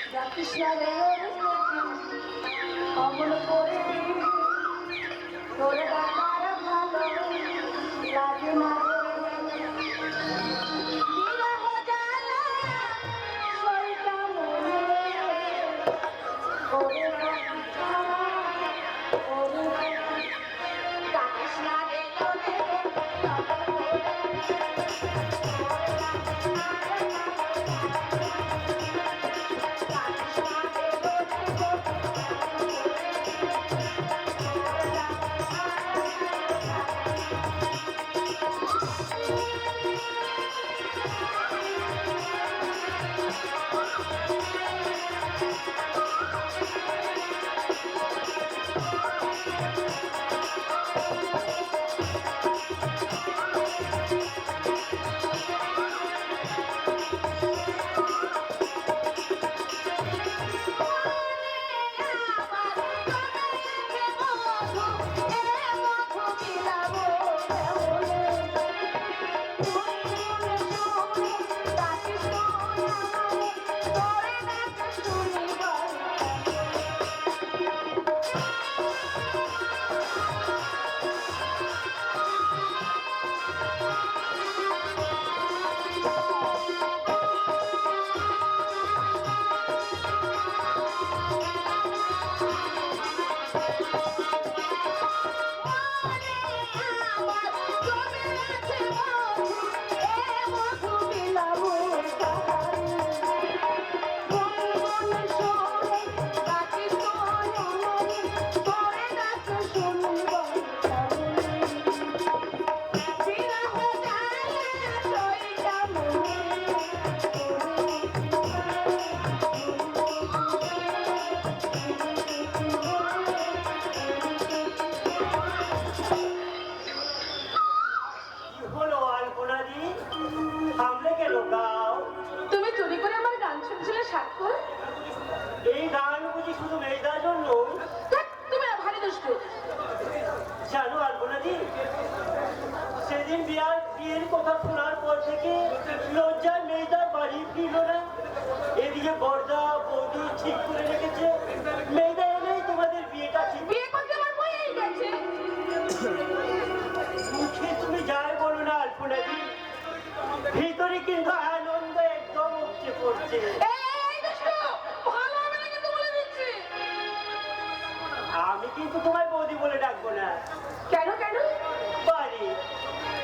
কৃষ্ণারে অমন করে তোরে দেখার ভালো লাগে না বিরহ জ্বালা শরীরটা মনে ওরে কৃষ্ণারে তুমি চুরি করে আমার গান শুনছিলে স্বাক্ষর এই গান বুঝি শুধু মেয়েদার জন্য? তুমি ভারী দুষ্টু জানো আলপনাদি, সেদিন বিয়ের কথা শোনার পর থেকে লজ্জায় মেয়েদার বাড়ি ফিরল না। এদিকে বর্দা বৌদি ঠিক করে রেখেছে মেয়েদা এলেই তোমাদের বিয়েটা ঠিক। বিয়ে করতে আমার বয়েই গেছে। মুখে তুমি যাই বলো না আলপনাদি, ভিতরে কিন্তু আনন্দ একদম উপচে পড়ছে। আমি কিন্তু তোমায় বৌদি বলে ডাকবো না। কেন কেন? বাড়ি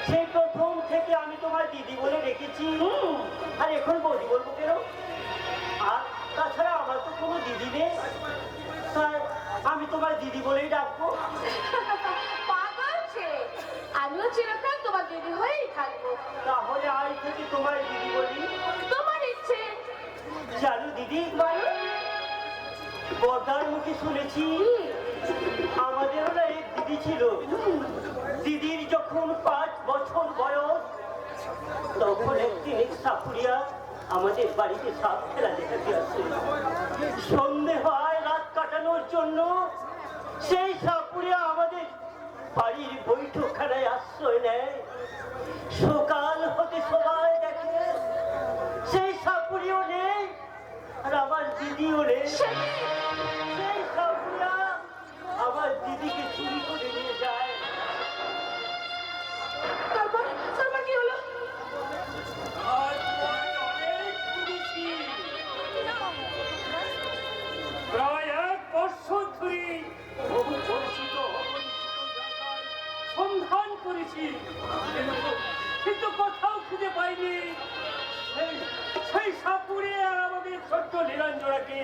সেই প্রথম থেকে আমি তোমার দিদি বলে রেখেছি, আর এখন বৌদি বলবো কেন? আর তাছাড়া আমার তো কোনো দিদি নেই, তাই আমি তোমার দিদি বলেই ডাকবো। পাগল ছেলে, আমিও চিরকাল তোমার দিদি হয়েই থাকবো। তাহলে আজ থেকে তোমার দিদি বলি। তোমার ইচ্ছে। জানো দিদি, বলো। বর্দার মুখে শুনেছি আমাদেরও না এক দিদি ছিল। দিদির যখন 5 বছর বয়স, তখন একদিন এক সাপুরিয়া আমাদের বাড়িতে সাপ খেলা দেখাতে আসে। সন্ধে হয় রাত কাটানোর জন্য সেই সাপুরিয়া আমাদের বাড়ির বৈঠকখানায় আশ্রয় নেয়। সকাল হতে সবাই দেখে সেই সাপুরিও নেই, আর আমার দিদিও নেই। সেই সাপুরিয়া আমার দিদিকে চুরি করে নিয়ে যায়। তারপর কি হলো? প্রায় 1 বছর ধরে বহু পরিচিত সন্ধান করেছি, কিন্তু কোথাও খুঁজে পাইনি সেই সাপুরে আর আমাদের ছোট্ট নীলাঞ্জনাকে।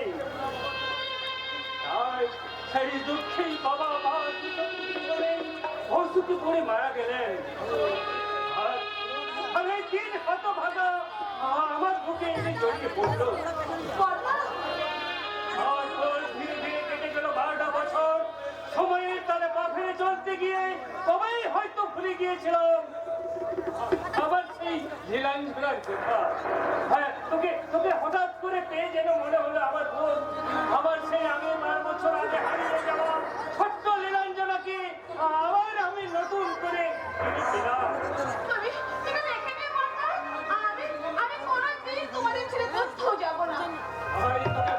সেই দুঃখেই বাবা মা অসুখী করে মারা গেলেন। আর এই দিন হতভাগা আমার বুকে এসে জড়িয়ে পড়লো। ধীরে ধীরে কেটে গেল 12টা বছর। সময়ের তালে পা ফেলে চলতে গিয়ে সবাই হয়তো ভুলে গিয়েছিলাম আবার সেই নীলাঞ্জনার কথা। হ্যাঁ, তোকে হঠাৎ করে পেয়ে যেন মনে হলো আমার বোন, আমার সেই আগের 12 বছর আগে হারিয়ে যাওয়া ছোট্ট নীলাঞ্জনাকে আবার আমি নতুন করে আমি কোনোদিন তোমাদের ছেড়ে কোথাও যাবো না। তোকে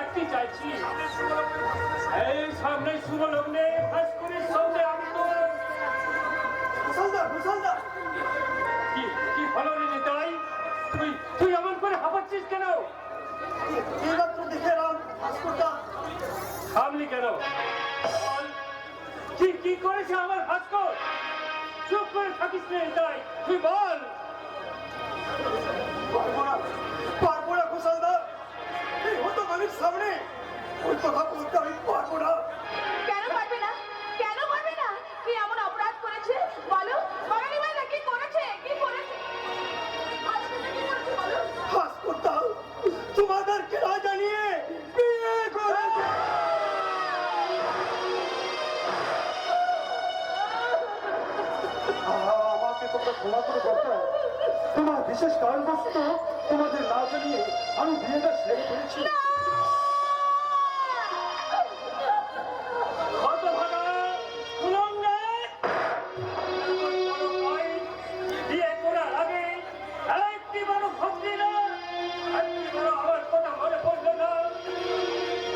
চাকরি চাইছি। এই সামনে শুভ লগ্নে ভাস্করের সঙ্গে আমি তো কি হলো রে নিতাই? তুই এমন করে হাঁপাচ্ছিস কেন? থামলি কেন? বল, কি করেছে আমার ভাস্কর? চুপ করে থাকিস না নিতাই, তুই বল। পারবো না ঘোষালদা, এই হতভাগীর সামনে ওই কথা বলতে আমি পারবো না। কেন পারবে না? কেন পারবে না? কি এমন অপরাধ করেছে বলো? বাঙালি ভাইরা কি করেছে? কি করেছে? ভাস্করটা কি করেছে বলো? হাসপাতাল তোমাদেরকে না জানিয়ে বিয়ে করেছে। আমাকে তোমরা ক্ষমা করে দরকার, তোমার বিশেষ কারণবশত তোমাদের না জানিয়ে আমি বিয়েটা সেরে ফেলেছি। হতভাগা, কুলঙ্গার! বড় ভাই, বিয়ে করার আগে আরেকটি বড় ভক্তি না, আরেকটি বড় আমার কথা মনে পড়লো না,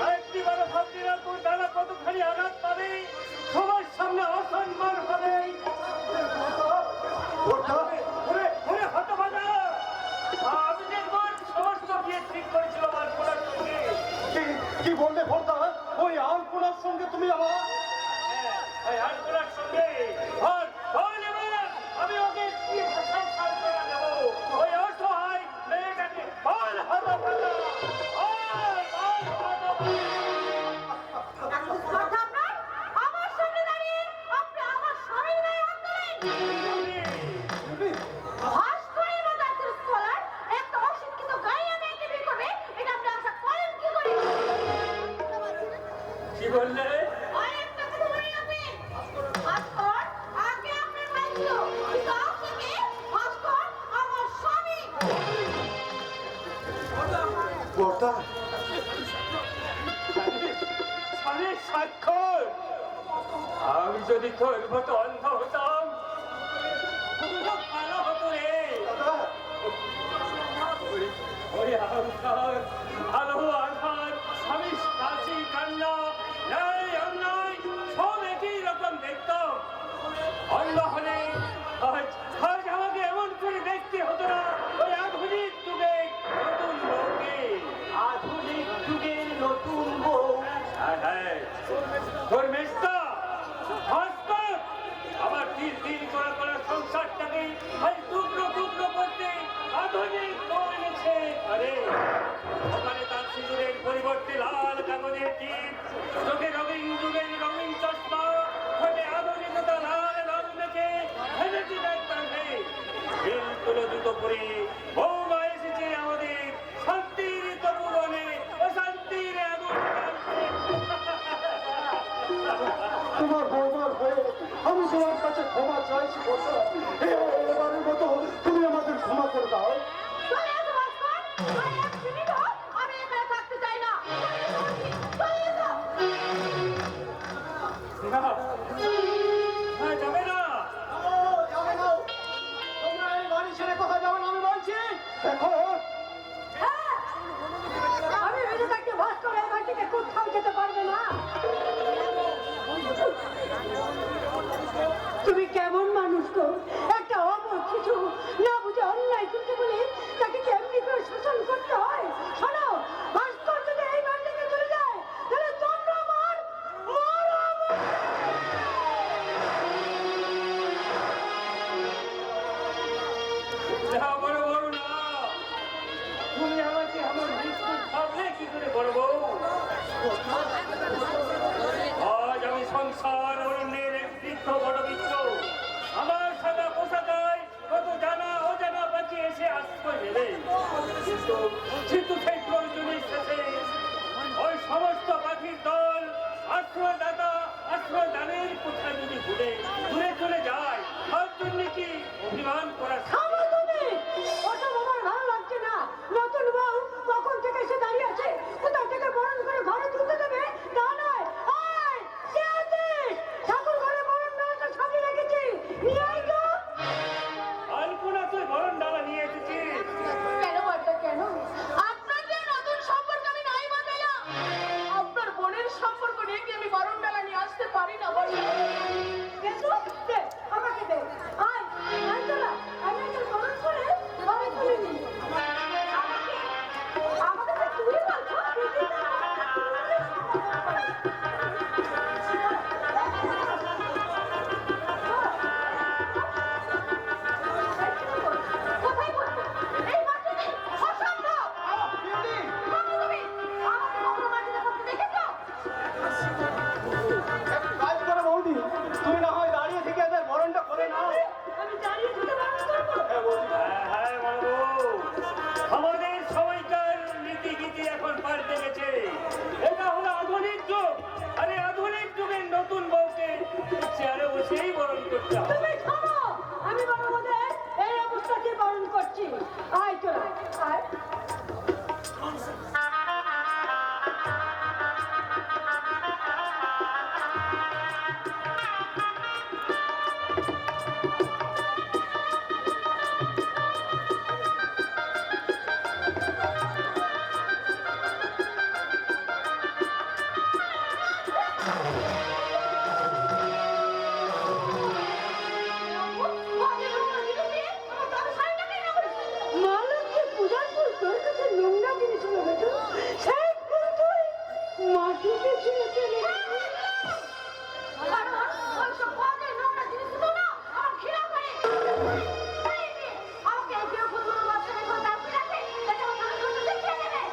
আরেকটি বড় ভক্তি না, তোর দাদা কতখানি আঘাত পাবে, সবার সামনে অসম্মান হবে। ওরে হতভাগা, আমি দেখবার সমস্ত বিয়ে ঠিক করেছিল আমার ঘোড়ার সঙ্গে। কি বললে ভর্তা? ওই আলপনার সঙ্গে তুমি আমার আমি ওকে কি ভাষায় সান্ত্বনা দেব? ওই অসহায় মেয়েটাকে বল হতভাগা, কথা আপনার? আমার সামনে দাঁড়িয়ে আপনি আমার স্বামীর গায়ে হাত তোলেন? ভাস্করের মতো একটা স্কলার একটা অশিক্ষিত গাইয়া মেয়েকে বিয়ে করবে, এটা আপনি আশা করেন কি করে? কি বললে? আর একটা কথা মনে রাখবেন, ভাস্কর আগে আপনার ভাই ছিল, কিন্তু আজ থেকে ভাস্কর আমার স্বামী। ভর্তা স্বামীর স্বাক্ষর? আমি যদি তোর মতো অন্ধ হতাম খুব ভালো হতো রে। ওই অহংকার, আলো আধার, স্বামী কাশি কান্না, ন্যায় অন্যায় সব একই রকম দেখতাম। অন্য হলে আজ আমাকে এমন করে দেখতে হতো না। ওই আধুনিক যুগে নতুন লোকে, আধুনিক যুগের নতুন বউ। তোর মেজদা ভাস্কর আমার তিল করা সংসারটাকে আজ টুকরো টুকরো করতে আধুনিক বউ এনেছে। আরে ওখানে তার সিঁদুরের পরিবর্তে লাল কাগজের টিপ, চোখে রঙিন যুগের রঙিন চশমা, ঠোঁটে আধুনিকতা লাল রং মেখে হেঁটেছি দেখতাম নেই। তুলো জুতো পরে বৌমা এসেছে আমাদের শান্তির তপবনে অশান্তির আগুন জ্বালতে। তোমার বৌমার হয়ে আমি তোমার কাছে ক্ষমা চাইছি ভর্তা। এবারের মতো তুমি আমাদের ক্ষমা করে দাও। চলে এসো ভাস্কর, আর এক মিনিটও আমি এখানে থাকতে চাই না। চলে এসো। না, যাবে না। তোমরা এই বাড়ি ছেড়ে কোথায় যাবেন আমি বলছি? দেখো হ্যাঁ, আমি বেঁচে থাকতে ভাস্কর এই বাড়ি থেকে কোথাও যেতে পারবে না। তুমি কেমন মানুষ গো? একটা অবধ শিশু না বুঝে অন্যায় করতে বলে তাকে কেমনি করে শাসন করতে হয়? শোনো, ভাস্কর যদি এই বাড়ি থেকে চলে যায় তাহলে তোমরা আমার না, বড় বড় না। তুমি আমাকে আমার মৃত্যু ভাবলে কি করে বড় বউ? আজ আমি সংসার অন্যের এক বৃদ্ধ বড় বৃদ্ধ আমার সাদা পোশাকায় কত জানা অজানা পাখি এসে আশ্রয় নেবে, কিন্তু সেই প্রয়োজনের শেষে ওই সমস্ত পাখির দল আশ্রয়দাতা আশ্রয়দানের কোথায় যদি দূরে চলে যায়, তার জন্য কি অভিমান করা? থামো তুমি! ওসব আমার ভালো লাগছে না। নতুন বউ কখন থেকে এসে দাঁড়িয়ে আছে, কোথাও থেকে বরণ করে ঘরে তুলতে দেবে তা নয়। আয়, কে আছিস? ঠাকুর ঘরে বরণ ডালাটা সাজিয়ে রেখেছি, নিয়ে আয় তো। আলপনা তুই বরণ ডালা নিয়ে এসেছিস? কেন বলতো কেন? আপনার যে কোথায় বলবো? এই মাটিতে অসম্ভব। তুমি আমাকে কখনো মাটিতে বসতে দেখেছো? কাজ করে বৌদি, তুমি না হয় দাঁড়িয়ে থেকে এদের বরণটা করে নাও। আমি দাঁড়িয়ে থেকে বারণ করবো? হ্যাঁ বৌদি। হ্যাঁ বাবু, আমাদের সময়কার নীতি এখন পাল্টে গেছে। এটা হলো আধুনিক যুগ। আরে আধুনিক যুগের নতুন বউকে চেয়ারে বসেই বরণ করতে হবে। তুমি থামো। আমি বরং ওদের এই অবস্থাকে বারণ করছি। আয় তোরা, আয়। মালতী পূজার ফুল তোর কাছে নোংরা জিনিস মনে হতো? সেই ফুল তুই মাটিতে ছুঁড়ে ফেলে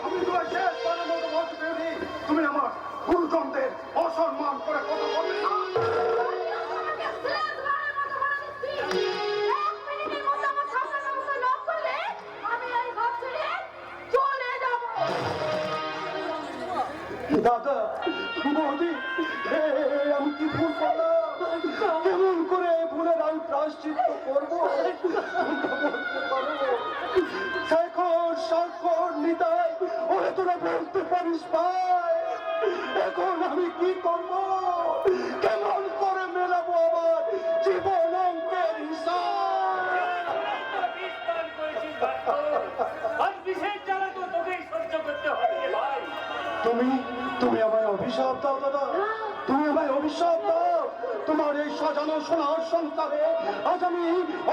আমি তোমার শেষ বারের মতো বলছি বেউনি, তুমি আমার গুরুজনদের অসম্মান করে কথা বলবে না। দাদা, বৌদি, আমি কি ভুল করলাম? কেমন করে ভুলের আমি প্রায়শ্চিত্ত করবো? বলতে পারো শেখর স্বাক্ষর নিতাই ওরে তোরা বলতে পারিস ভাই, এখন আমি কি করব? কেমন করে মেলাবো আমার জীবন অঙ্কের হিসাব? বিস্তার করেছিস ভাগ্য। আজ বিশেষ জ্বালা তো তোকেই সহ্য করতে হবে রে ভাই। তুমি আমায় অভিশাপ দাও দাদা, তুমি আমায় অভিশাপ দাও। তোমার এই সাজানো সোনার সংসারে আজ আমি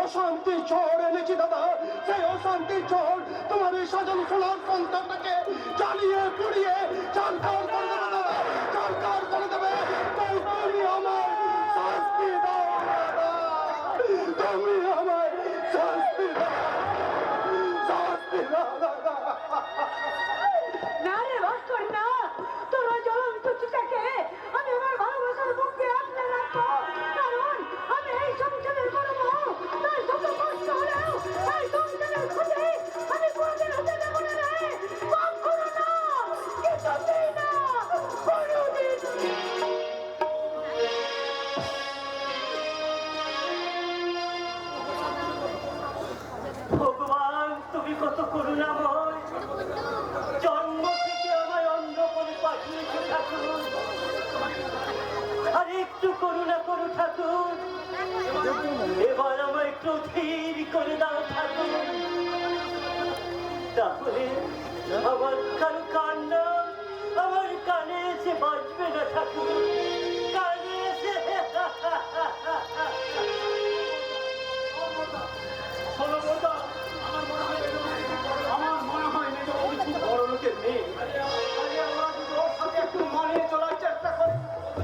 অশান্তি চোর এনেছি দাদা। সেই অশান্তি চোর তোমার এই সাজানো সোনার সংসারটাকে জ্বালিয়ে পুড়িয়ে চারকার করে দেবে দাদা, চারকার করে দেবে। তাই তুমি আমায় শাস্তি দাও দাদা, তুমি আমায় শাস্তি দাও, শাস্তি দাও দাদা। না রে ভাস্কর না, তোর ওই জ্বলন্ত চিতাকে আমি আমার ভালোবাসার বুকে আঁকড়ে রাখবো। কারণ আমি এই সংসারের বড় বউ। তাই যত কষ্ট হলেও এই সংসারের ক্ষতি আমি কোনোদিন হতে দেবো না রে। কখনো না, কিছুতেই না, কোনোদিন না। ভগবান তুমি কত করুণাময়, জন্ম থেকে আমায় অন্ধ করে পাঠিয়েছো ঠাকুর। আর একটু করুণা করো ঠাকুর, এবার আমায় একটু ধীর করে দাও ঠাকুর। তাহলে আমার কারো কান্না আমার কানে এসে বাজবে না ঠাকুর, কানে এসে শোনো বোধা, আমার মনে হয় না যে ওই খুব বড় লোকের মেয়ে। আরে আমরা যদি ওর সাথে একটু মানিয়ে চলার চেষ্টা করি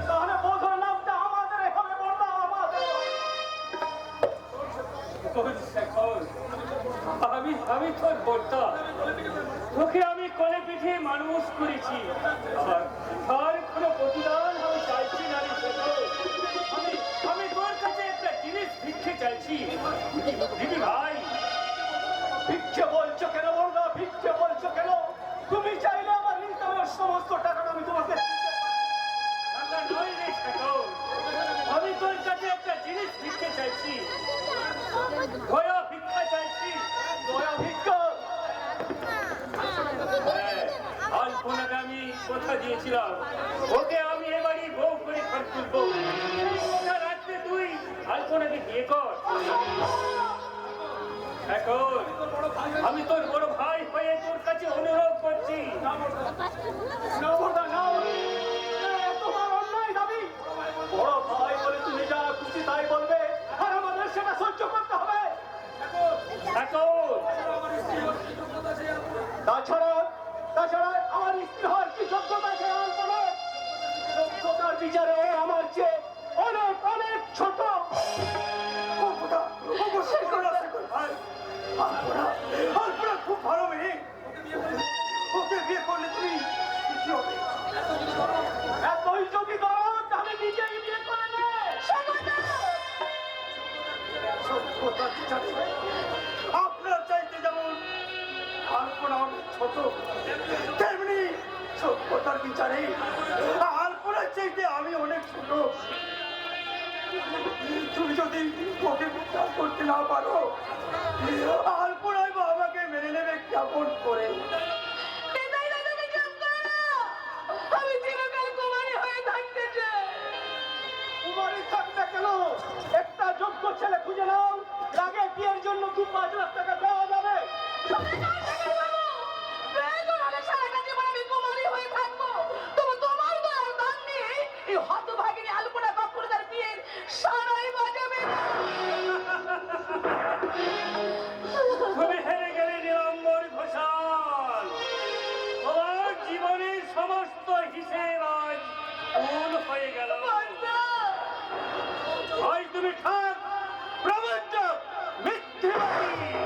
তাহলে বোধা নামটা আমাদের হবে, বোধা আমাদের। আমি তোর বর্তা, তোকে আমি কোলে পিঠে মানুষ করেছি। আর কোনো প্রতিদান আমি চাইছি না রে শেখর। আমি তোর কাছে একটা জিনিস ভিক্ষে চাইছি, দিদি ভাই। ভিক্ষে বলছো কেন বোধা, ভিক্ষে বলছো কেন? তুমি চাইলে আমার ইনকামের সমস্ত টাকাটা আমি তোমাকে টাকা নয় রে শেখর, আমি তোর কাছে একটা জিনিস ভিক্ষে চাইছি, দয়া ভিক্ষা চাইছি। দয়া ভিক্ষা। আলপনাকে আমি কথা দিয়েছিলাম, ওকে আমি এবারই বউ করে ঘর তুলবো। ওটা রাখতে তুই আলপনাকে বিয়ে কর। এখন আমি তোর বড় ভাই হয়ে তোর কাছে অনুরোধ করছি। না বোধা না, তোমার অন্যায় দাবি। বড় ভাই বলে তুমি যা খুশি তাই বলবে, আর আমাদের সেটা সহ্য করতে হবে। এখন তাছাড়া আমার স্ত্রী হওয়ার জানি আলপনার চাইতে আমি অনেক ছোট। তুমি যদি ওকে বিশ্বাস করতে না পারো, আলপনাই বা আমাকে মেনে নেবে কেমন করে? আমি চিরকাল কুমারী হয়ে থাকতে চাই। কুমারী থাকবে কেন? একটা যোগ্য ছেলে খুঁজে নাও, আগে বিয়ের জন্য 2-5 লাখ টাকা দেওয়া যাবে। সারাটা জীবন আমি কুমারী হয়ে থাকবো, তবু তোমার দয়ার দান নিয়ে এই হতভাগিনী আলপনা বাপুরদার বিয়ের সারাই বাজাবে না। তুমি হেরে গেলে নীলাম্বর ঘোষাল। তোমার জীবনের সমস্ত হিসেব আজ ভুল হয়ে গেল। আজ তুমি ঠাক প্রবঞ্চক মিথ্যেবাদী।